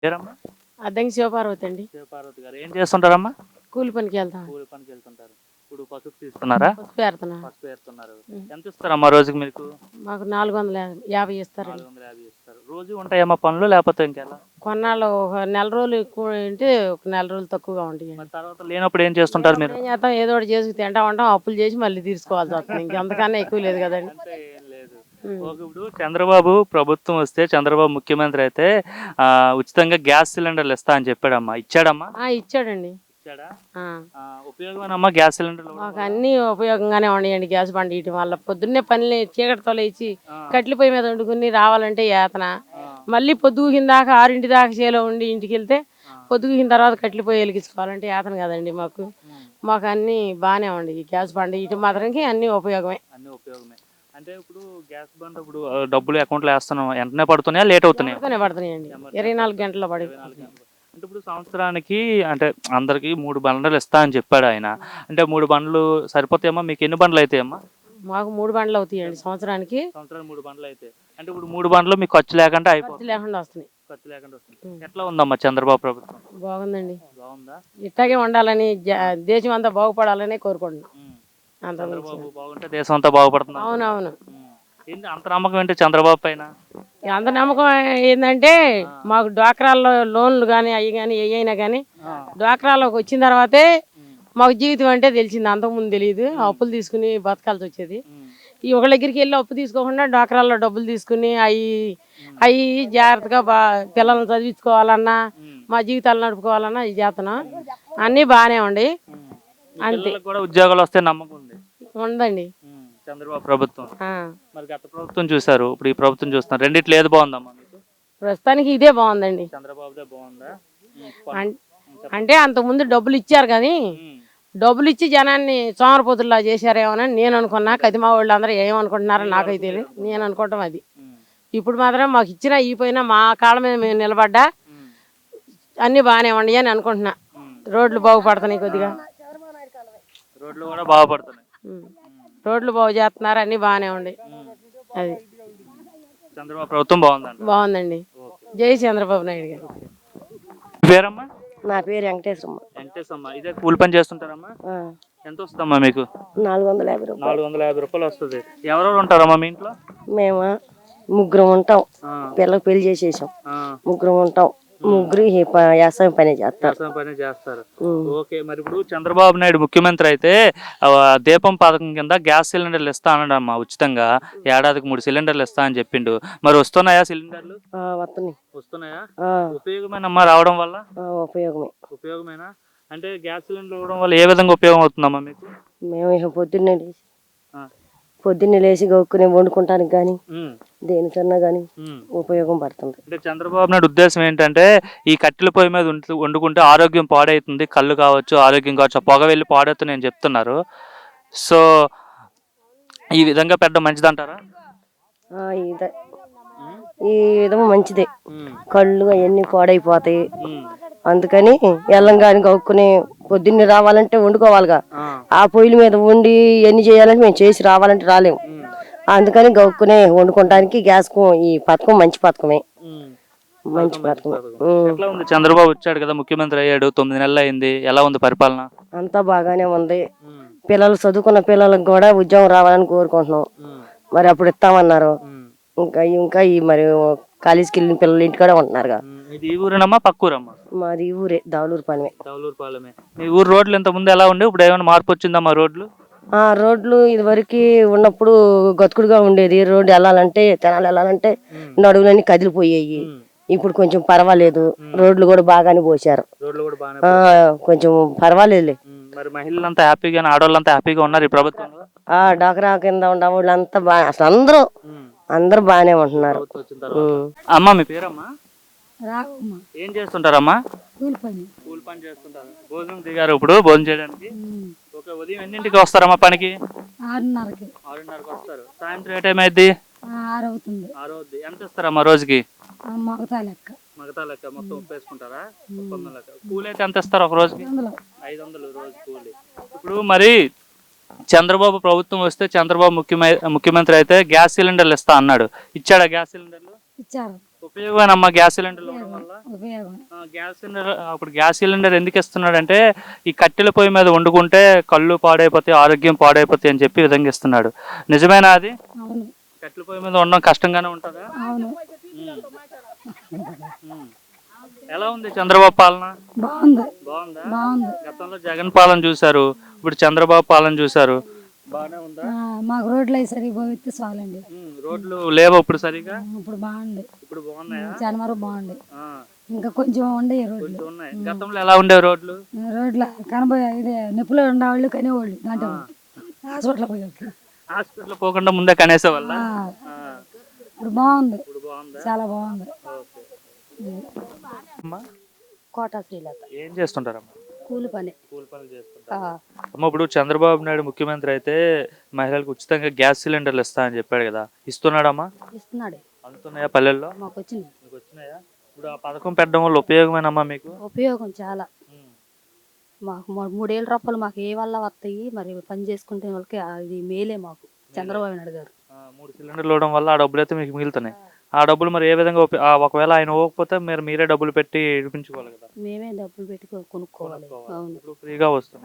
పేరమ్మా? అద్దంకి శివపార్వతి అండి. శివపార్వతి గారు ఏం చేస్తుంటారమ్మా? కూలి పనికి వెళ్తాం. కూలి పనికి వెళ్తుంటారు. ఇప్పుడు పసుపు తీస్తున్నారా? పసుపు ఏరుతున్నా. పసుపు ఏరుతున్నారు. ఎంత ఇస్తారమ్మా రోజుకి మీకు? మాకు 450 ఇస్తారండి. 450 ఇస్తారు. రోజు ఉంటాయమ్మా పనులు లేకపోతే ఇంకెలా? కొన్నాళ్ళు ఒక నెల రోజులు ఎక్కువ ఉంటే ఒక నెల రోజులు తక్కువగా ఉంటాయి. మరి తర్వాత లేనప్పుడు ఏం చేస్తుంటారు మీరు? ఏం చేస్తాం, ఏదో ఒకటి చేసి తింటా ఉంటాం, అప్పులు చేసి మళ్ళీ తీసుకోవాల్సి వస్తుంది. ఇంకెంతకన్నా ఎక్కువ లేదు కదండి. అంటే ఏం లేదు. ఇప్పుడు చంద్రబాబు ప్రభుత్వం వస్తే, చంద్రబాబు ముఖ్యమంత్రి అయితే ఉచితంగా గ్యాస్ సిలిండర్లు ఇస్తా అని చెప్పాడమ్మా. ఇచ్చాడమ్మా? ఇచ్చాడండి. ఇచ్చాడా? ఉపయోగమేనమ్మా గ్యాస్ సిలిండర్లు? మాకు అన్ని ఉపయోగంగానే ఉన్నాయండి. గ్యాస్ బండి ఇయటం వల్ల పొద్దున్నే పని చీకటితో లేచి కట్ల పొయ్యి మీద వండుకుని రావాలంటే యాతన. మళ్ళీ పొద్దుగిన దాకా 6 దాకా చేలో ఉండి ఇంటికి వెళ్తే పొద్దుగిన తర్వాత కట్ల పొయ్యి వెలిగించుకోవాలంటే యాతన కదండి మాకు. మాకు అన్ని బాగానే ఉండి గ్యాస్ బండి ఇటు మాత్రానికి అన్ని ఉపయోగమే. అన్ని ఉపయోగమే. అంటే ఇప్పుడు గ్యాస్ బండ్ ఇప్పుడు డబ్బులు అకౌంట్లో వేస్తున్నాం, వెంటనే పడుతున్నాయా లేట్ అవుతున్నాయి? పడుతున్నాయండి, 24 గంటల్లో పడి. అంటే ఇప్పుడు సంవత్సరానికి అంటే అందరికి 3 బండ్లు ఇస్తా అని చెప్పాడు ఆయన. అంటే 3 బండ్లు సరిపోతాయమ్మా? మీకు ఎన్ని బండ్లు అవుతాయమ్మా? మాకు 3 బండ్లు అవుతాయండి సంవత్సరానికి. 3 బండ్లు అయితే అంటే ఇప్పుడు 3 బండ్లు మీకు ఖర్చు లేకుండా అయిపోతుంది. లేకుండా వస్తున్నాయి. ఖర్చు లేకుండా వస్తుంది. ఎట్లా ఉందమ్మా చంద్రబాబు ప్రభుత్వం? బాగుందండి. బాగుందా? ఇట్లాగే ఉండాలని దేశం అంతా బాగుపడాలని కోరుకుంటున్నాం. చంద్రబాబు బాగుంటే దేశం అంతా బాగుపడుతుంది. అవునవును. ఏంటి అంత నమ్మకం ఏంటి చంద్రబాబు పైన? అంత నమ్మకం ఏంటంటే మాకు డ్వాక్రాల్లో లోన్లు కానీ అవి కానీ ఏ అయినా కానీ డ్వాక్రాలోకి వచ్చిన తర్వాతే మాకు జీవితం అంటే తెలిసింది. అంతకుముందు తెలియదు. అప్పులు తీసుకుని బతకాల్సి వచ్చేది. ఈ ఒకళ్ళ దగ్గరికి వెళ్ళి అప్పు తీసుకోకుండా డ్వాక్రాల్లో డబ్బులు తీసుకుని అవి జాగ్రత్తగా పిల్లల్ని చదివించుకోవాలన్నా మా జీవితాలు నడుపుకోవాలన్నా ఇది చేస్తున్నాం. అన్నీ బాగానే ఉండి అంతే. కూడా ఉద్యోగాలు వస్తే నమ్మకం ఉందండి చంద్రబాబు ప్రభుత్వం. మరి గత ప్రభుత్వం చూసారు, ఇప్పుడు ఈ ప్రభుత్వం చూస్తున్నారు. రెండిట్లో ఏది బాగుందమ్మా మీకు? ప్రస్తుతానికి ఇదే బాగుందండి. చంద్రబాబుదే బాగుందా? అంటే అంతకుముందు డబ్బులు ఇచ్చారు కానీ డబ్బులు ఇచ్చి జనాన్ని సోమరపోతుల్లా చేశారేమోనని నేను అనుకున్నా. కదిమా వాళ్ళు అందరూ ఏమనుకుంటున్నారో నాకైతే తెలియదు. నేను అనుకోవటం అది. ఇప్పుడు మాత్రం మాకు ఇచ్చినా ఇపోయినా మా కాళ్ళ మీద మేము నిలబడ్డా అన్నీ బాగానే ఉన్నాయి అని అనుకుంటున్నా. రోడ్లు బాగుపడుతున్నాయి, కొద్దిగా రోడ్లు కూడా బాగుపడుతున్నాయి. రోడ్లు బాగు చేస్తున్నారు, అన్ని బాగానే ఉన్నాయి. అది చంద్రబాబు ప్రభుత్వం బాగుందండి. జై చంద్రబాబు నాయుడు గారు. పేరమ్మా? నా పేరు వెంకటేశ్వరమ్మ. వెంకటేశ్వరమ్మ. ఇదే కూలి పని చేస్తుంటారమ్మా? ఎంత వస్తుందమ్మా మీకు? 450 రూపాయలు. 450 రూపాయలు వస్తుంది. ఎవరెవరు ఉంటారమ్మా మీ ఇంట్లో? మేము 3 ఉంటాం. పిల్లలకు పెళ్లి చేసేసాం. 3 ఉంటాం. 3 వ్యవసాయం పని చేస్తారు. ఓకే. మరి ఇప్పుడు చంద్రబాబు నాయుడు ముఖ్యమంత్రి అయితే దీపం పథకం కింద గ్యాస్ సిలిండర్లు ఇస్తా అన్నాడమ్మా ఉచితంగా. ఏడాదికి 3 సిలిండర్లు ఇస్తా అని చెప్పిండు. మరి వస్తున్నాయా సిలిండర్లు? వస్తున్నాయా? ఉపయోగమేనమ్మా రావడం వల్ల? ఉపయోగమేనా? అంటే గ్యాస్ సిలిండర్ ఇవ్వడం వల్ల ఏ విధంగా ఉపయోగం అవుతుందమ్మా మీకు? మేము పొద్దున్నే లేచి గౌక్కుని వండుకుంటానికి కానీ దేనికన్నా కానీ ఉపయోగం పడుతుంది. అంటే చంద్రబాబు నాయుడు ఉద్దేశం ఏంటంటే ఈ కట్టెల పొయ్యి మీద వండుకుంటే ఆరోగ్యం పాడవుతుంది, కళ్ళు కావచ్చు, ఆరోగ్యం కావచ్చు, పొగ వెళ్ళి పాడవుతుంది అని చెప్తున్నారు. సో ఈ విధంగా పెద్ద మంచిదంటారా? ఈ విధంగా మంచిదే. కళ్ళు అవన్నీ పాడైపోతాయి. అందుకని ఎల్లంగాని గౌక్కుని పొద్దున్నే రావాలంటే వండుకోవాలిగా. ఆ పొయ్యిల మీద వండి ఎన్ని చేయాలంటే మేము చేసి రావాలంటే రాలేము. అందుకని గౌక్కునే వండుకోవడానికి గ్యాస్ ఈ పథకం మంచి పథకమే. ఎట్లా ఉంది? చంద్రబాబు వచ్చాడు కదా, ముఖ్యమంత్రి అయ్యాడు, 9 నెలలు అయింది. ఎలా ఉంది పరిపాలన? అంతా బాగానే ఉంది. పిల్లలు చదువుకున్న పిల్లలకు కూడా ఉద్యోగం రావాలని కోరుకుంటున్నాం. మరి అప్పుడు ఇస్తామన్నారు. ఇంకా ఈ మరి కాలేజీకి వెళ్ళిన పిల్లలు ఇంటికాడే ఉంటున్నారుగా. ఈ ఊరేనమ్మా పక్కూరమ్మా? మాది ఈ ఊరే, దౌలూరుపాలెమే. దౌలూరుపాలెమే. మీ ఊరు రోడ్లు ఇంత ముందు ఎలా ఉండే, ఇప్పుడు ఏమైనా మార్పు వచ్చిందమ్మా రోడ్లు? రోడ్లు ఇదివరకు ఉన్నప్పుడు గతుకుడుగా ఉండేది. రోడ్డు వెళ్ళాలంటే తెనాలి వెళ్ళాలంటే నడువులన్నీ కదిలిపోయాయి. ఇప్పుడు కొంచెం పర్వాలేదు. రోడ్లు కూడా బాగానే పోసారు. కొంచెం పర్వాలేదులే. మరి మహిళలంతా హ్యాపీగా, ఆడవాళ్ళంతా హ్యాపీగా ఉన్నారు ఈ ప్రభుత్వంలో? డాక్రా కింద ఉండే వాళ్ళంతా బాగా, అసలు అందరూ బాగానే ఉంటున్నారు. అమ్మా మీ పేరమ్మా? ఏం చేస్తుంటారమ్మా? కూలి పని చేస్తుంటారు. భోజనం దిగారు ఇప్పుడు భోజనం చేయడానికి? ఓకే. ఉదయం ఎన్నింటికి వస్తారమ్మా పనికి? 6:30కి వస్తారు. సాయంత్రం ఏ టైం అయింది? 6 అవుతుంది. ఎంత ఇస్తారమ్మా రోజుకి? మగతా లెక్క మొత్తం ఉప్పేసుకుంటారా? కూలి అయితే ఎంత ఇస్తారు ఒక రోజుకి? 500 రోజు కూలి. ఇప్పుడు మరి చంద్రబాబు ప్రభుత్వం వస్తే, చంద్రబాబు ముఖ్యమంత్రి అయితే గ్యాస్ సిలిండర్లు ఇస్తా అన్నాడు. ఇచ్చాడా గ్యాస్ సిలిండర్లు? ఉపయోగమేనమ్మా గ్యాస్ సిలిండర్లు ఇవ్వడం వల్ల? ఉపయోగం. గ్యాస్ సిలిండర్ అప్పుడు గ్యాస్ సిలిండర్ ఎందుకు ఇస్తున్నాడంటే ఈ కట్టెల పొయ్యి మీద వండుకుంటే కళ్ళు పాడైపోతాయి, ఆరోగ్యం పాడైపోతాయి అని చెప్పి ఈ విధంగా ఇస్తున్నాడు. నిజమేనా అది? అవును. కట్టెల పొయ్యి మీద ఉండడం కష్టంగానే ఉంటుందా? అవును. ఉమ్. ఎలా ఉంది చంద్రబాబు పాలన? బాగుంది. బాగుందా? బాగుంది. గతంలో జగన్ పాలన చూశారు, ఇప్పుడు చంద్రబాబు పాలన చూశారు. బాగానే ఉందా? మాకు రోడ్లు అవి సరిగ్గా పోయితే చాలండి. రోడ్లు లేవు ఇప్పుడు సరిగా? ఇప్పుడు బాగుంది. ఇప్పుడు బాగున్నాయా? చాలా వరకు బాగుంది. ఇంకా కొంచెం ఉండే రోడ్లు. కొంచెం ఉన్నాయి. గతంలో ఎలా ఉండేవి రోడ్లు? రోడ్ల కనబోయే ఇది నిప్పులు ఉండేవాళ్ళు కనేవాళ్ళు దాంట్లో హాస్పిటల్ పోయేవాళ్ళు. హాస్పిటల్ పోకుండా ముందే కనేసే వల్ల ఇప్పుడు బాగుంది. ఇప్పుడు బాగుందా? చాలా బాగుంది. అమ్మా, కోట శ్రీలత. ఏం చేస్తుంటారమ్మా? కూలి పని. కూలి పనులు చేస్తుంటారు. అమ్మ, ఇప్పుడు చంద్రబాబు నాయుడు ముఖ్యమంత్రి అయితే మహిళలకు ఉచితంగా గ్యాస్ సిలిండర్లు ఇస్తా అని చెప్పాడు కదా, ఇస్తున్నాడమ్మా? ఇస్తున్నాడు. అందుతున్నాయా పల్లెల్లో? మాకు వచ్చింది. మీకు వచ్చినాయా? ఇప్పుడు ఆ పథకం పెట్టడం వల్ల ఉపయోగమేనమ్మా మీకు? ఉపయోగం చాలా. మాకు 3,000 రూపాయలు మాకు ఏ వల్ల వస్తాయి మరి, పని చేసుకుంటే వాళ్ళకి అది మేలే మాకు. చంద్రబాబు నాయుడు గారు 3 సిలిండర్లు ఇవ్వడం వల్ల ఆ డబ్బులు అయితే మీకు మిగులుతున్నాయి. ఆ డబ్బులు మరి ఏ విధంగా ఒకవేళ ఆయన ఇవ్వకపోతే మీరే డబ్బులు పెట్టి ఇడిపించుకోవాలి కదా? మేమే డబ్బులు పెట్టి కొనుక్కోవాలి. అవును. ఇప్పుడు ఫ్రీగా వస్తుంది.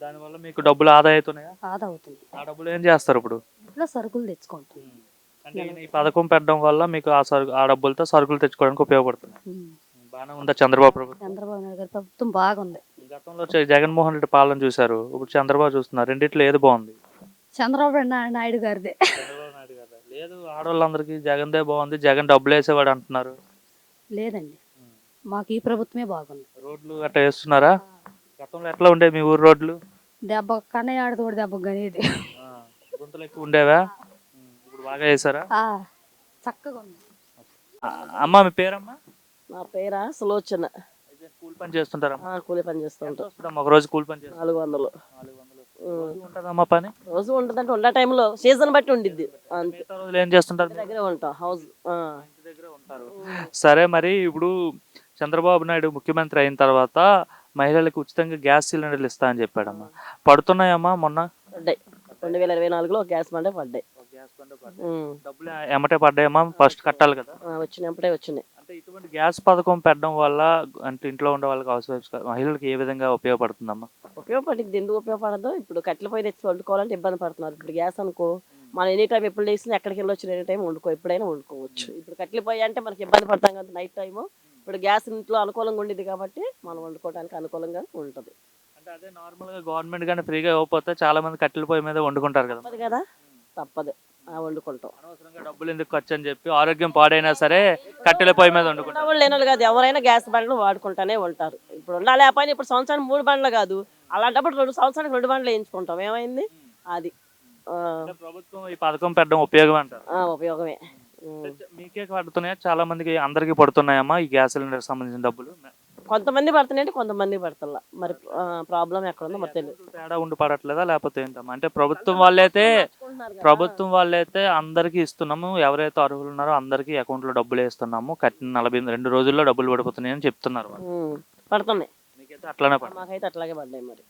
దానివల్ల మీకు డబ్బులు ఆదా అవుతున్నాయా? ఆదా అవుతుంది. ఆ డబ్బులు ఏం చేస్తారు ఇప్పుడు? ఇట్లా సరుకులు తెచ్చుకుంటాం. అంటే ఈ పథకం పెట్టడం వల్ల మీకు ఆ డబ్బులతో సరుకులు తెచ్చుకోవడానికి ఉపయోగపడుతుంది. బాగానే ఉందా చంద్రబాబు ప్రభుత్వం? చంద్రబాబు నాయుడు గారి ప్రభుత్వం బాగుంది. గతంలో జగన్మోహన్ రెడ్డి పాలన చూశారు, ఇప్పుడు చంద్రబాబు చూస్తున్నారు. రెండిట్లో ఏది బాగుంది? చంద్రబాబు నాయుడు గారిదే. చంద్రబాబు నాయుడు గారు లేదు, ఆడవాళ్ళందరికీ జగన్దే బాగుంది, జగన్ డబ్బులు వేసేవాడు అంటున్నారు. లేదండి, మాకు ఈ ప్రభుత్వమే బాగుంది. రోడ్లు అట్లా వేస్తున్నారా? గతంలో ఎట్లా ఉండేవి మీ ఊరు రోడ్లు? దెబ్బ కన్నయ్య ఆడదు కూడా దెబ్బ గనేది. గుంతలు ఎక్కువ ఉండేవా? ఇప్పుడు బాగా వేసారా? చక్కగా ఉంది. అమ్మ, మీ పేరమ్మా? నా పేరా సులోచన. కూలి పని చేస్తుంటారమ్మా? కూలి పని చేస్తూ ఉంటాం. ఒక రోజు కూలి పని చేస్తాం 400. ఉంటుందమ్మా పని? రోజు ఉంటుందంటే ఉండే టైంలో సీజన్ బట్టి ఉండిద్ది. అంతే. మిగతా రోజులు ఏం చేస్తుంటారు? దగ్గరే ఉంటాం. హౌస్ ఇంటి దగ్గరే ఉంటారు. సరే, మరి ఇప్పుడు చంద్రబాబు నాయుడు ముఖ్యమంత్రి అయిన తర్వాత మహిళలకు ఉచితంగా గ్యాస్ సిలిండర్లు ఇస్తా అని చెప్పాడమ్మా. పడుతున్నాయమ్మా? మొన్న పడ్డాయి. 2024లో గ్యాస్ బండే పడ్డాయి. డబ్బులు ఎమ్మటే పడ్డాయమ్మా? ఫస్ట్ కట్టాలి కదా? వచ్చినప్పుడే వచ్చినాయి. అంటే ఇటువంటి గ్యాస్ పథకం పెట్టడం వల్ల అంటే ఇంట్లో ఉండే వాళ్ళకి హౌస్ వైఫ్స్ మహిళలకు ఏ విధంగా ఉపయోగపడుతుందమ్మా? ఉపయోగపడింది. ఎందుకు ఉపయోగపడదు? ఇప్పుడు కట్టెల పొయ్యి తెచ్చి వండుకోవాలంటే ఇబ్బంది పడుతున్నారు. ఇప్పుడు గ్యాస్ అనుకో, మనం ఎనీ టైం ఎప్పుడు లేచినా ఎక్కడికి వెళ్ళొచ్చు, ఎనీ టైం వండుకో, ఎప్పుడైనా వండుకోవచ్చు. ఇప్పుడు కట్టెల పొయ్యి అంటే మనకి ఇబ్బంది పడతాం కదా నైట్ టైము. ఇప్పుడు గ్యాస్ ఇంట్లో అనుకూలంగా ఉండేది కాబట్టి మనం వండుకోవడానికి అనుకూలంగా ఉంటుంది. అంటే అదే నార్మల్గా గవర్నమెంట్ కానీ ఫ్రీగా ఇవ్వకపోతే చాలా మంది కట్టెల పొయ్యి మీద వండుకుంటారు కదా? తప్పదు కదా, తప్పదు. వండుకుంటాం. అనవసరంగా డబ్బులు ఎందుకు ఖర్చు అని చెప్పి ఆరోగ్యం పాడైనా సరే కట్టెల పొయ్యి మీద వండుకుంటారు. వాళ్ళు లేనోళ్ళు కాదు, ఎవరైనా గ్యాస్ బండ్లు వాడుకుంటానే ఉంటారు. ఇప్పుడు ఉండాలి ఆ పని. ఇప్పుడు సంవత్సరానికి 3 బండ్లు కాదు, అలాంటప్పుడు 2 సంవత్సరానికి 2 బండ్లు వేయించుకుంటాం. ఏమైంది అది? ప్రభుత్వం ఈ పథకం పెట్టడం ఉపయోగం అంటారు? ఉపయోగమే. మీకే పడుతున్నాయా? చాలా మందికి అందరికి పడుతున్నాయమ్మా ఈ గ్యాస్ సిలిండర్ సంబంధించిన డబ్బులు? కొంతమంది పడుతున్నాయంటే కొంతమంది పడతల్లా. మరి ప్రాబ్లం ఎక్కడ ఉందో మరి తెలియదు. తేడా ఉండి పడట్లేదా లేకపోతే ఏంటమ్మా? అంటే ప్రభుత్వం వాళ్ళైతే అందరికి ఇస్తున్నాము, ఎవరైతే అర్హులు ఉన్నారో అందరికి అకౌంట్ లో డబ్బులు వేస్తున్నాము, కట్టిన 42 రోజుల్లో డబ్బులు పడిపోతున్నాయి అని చెప్తున్నారు. పడుతున్నాయి. మీకైతే అట్లానే పడుతుంది? మాకైతే అట్లాగే పడ్డాయి. మరి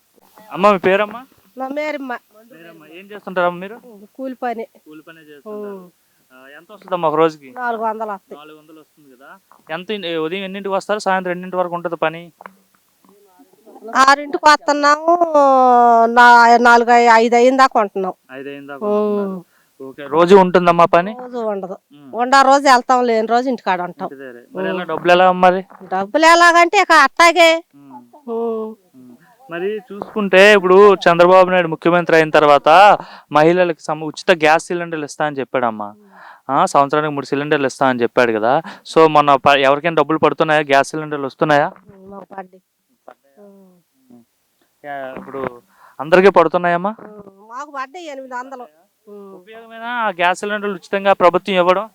అమ్మ, మీ పేరమ్మా? నా మేరమ్మ. ఏం చేస్తుంటారమ్మా మీరు? కూలి పని. కూలి పనే చేస్తుంటారు. ఎంత వస్తుందమ్మా ఒక రోజుకి? 400 వస్తాయి. 400 వస్తుంది కదా. ఎంత ఉదయం ఎన్నింటికి వస్తారు? సాయంత్రం 2 వరకు ఉంటుంది పని? 6ంటికి వస్తున్నాము, 4, 5 అయిన దాకా ఉంటున్నాం. 5 అయిన దాకా. ఓకే, రోజు ఉంటుందమ్మా పని? రోజు ఉండదు. ఉండ రోజు వెళ్తాం, లేని రోజు ఇంటికాడ ఉంటాం. మరి ఎలా డబ్బులు ఎలా మరి? డబ్బులు ఎలాగంటే ఇక అట్టాగే. మరి చూసుకుంటే ఇప్పుడు చంద్రబాబు నాయుడు ముఖ్యమంత్రి అయిన తర్వాత మహిళలకు ఉచిత గ్యాస్ సిలిండర్లు ఇస్తా అని చెప్పాడమ్మా. సంవత్సరానికి 3 సిలిండర్లు ఇస్తా అని చెప్పాడు కదా. సో మొన్న ఎవరికైనా డబ్బులు పడుతున్నాయా? గ్యాస్ సిలిండర్లు వస్తున్నాయా? ఇప్పుడు అందరికీ పడుతున్నాయమ్మా? మాకు పడ్డాయి 800. ఉపయోగమేనా గ్యాస్ సిలిండర్లు ఉచితంగా ప్రభుత్వం ఇవ్వడం?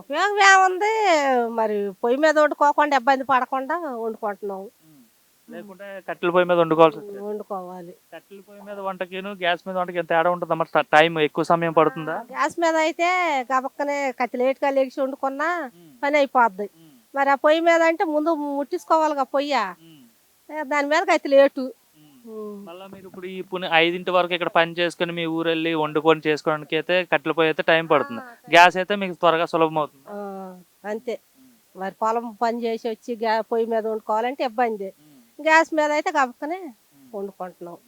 ఉపయోగం ఏముంది మరి, పొయ్యి మీద వండుకోకుండా ఇబ్బంది పడకుండా వండుకుంటున్నాం. లేకుంటే కట్టెల పొయ్యి మీద వండుకోవాలి. కట్టెల పొయ్యి మీద వంటకిను గ్యాస్ మీద వంటకి ఎంత తేడా ఉంటుంది అన్నమాట? టైం ఎక్కువ సమయం పడుతుందా? గ్యాస్ మీద అయితే గబక్కనే లేట్గా లేచి వండుకున్నా పని అయిపోద్ది. మరి ఆ పొయ్యి మీద అంటే ముందు ముట్టించుకోవాలిగా పొయ్యి, దాని మీదకి అయితే లేటు. మళ్ళీ మీరు ఇప్పుడు ఈ 5 వరకు ఇక్కడ పని చేసుకుని మీ ఊరు వెళ్ళి వండుకొని చేసుకోవడానికి అయితే కట్టెల పొయ్యి అయితే టైం పడుతుంది. గ్యాస్ అయితే మీకు త్వరగా సులభం అవుతుంది. అంతే. మరి పొలం పని చేసి వచ్చి పొయ్యి మీద వండుకోవాలంటే ఇబ్బంది. గ్యాస్ మీద అయితే గబక్కనే వండుకుంటున్నాం.